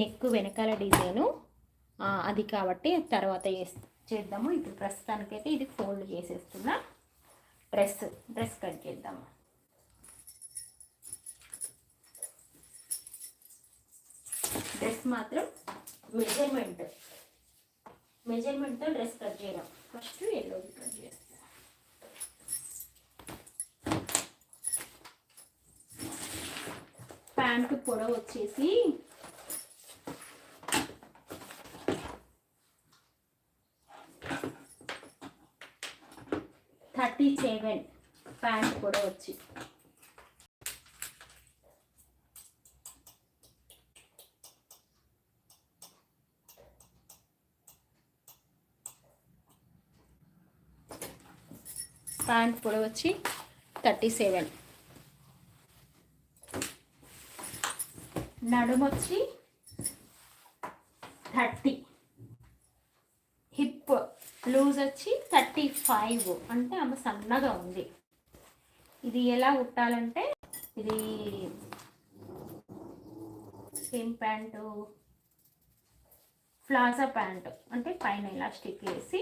Neck వెనకాల design అది కాబట్టి తర్వాత చేద్దాము. ఇప్పుడు ప్రస్తుతానికైతే ఇది ఫోల్డ్ చేసేస్తున్నా. డ్రెస్ కట్ చేద్దాము. డ్రెస్ మాత్రం మెజర్మెంట్తో డ్రెస్ కట్ చేయడం. ఫస్ట్ ఎల్లోది కట్ చేస్తాం. ప్యాంటు పొడవు వచ్చేసి 37 ప్యాంట్ పొడవు వచ్చి. ప్యాంట్ పొడవు వచ్చి 37. నడుము వచ్చి 30. హిప్ లూజ్ వచ్చి 35. అంటే ఆమె సన్నగా ఉంది. ఇది ఎలా కుట్టాలంటే ఇది ఏం ప్యాంటు, ప్లాజా ప్యాంటు. అంటే పైన ఎలాస్టిక్ వేసి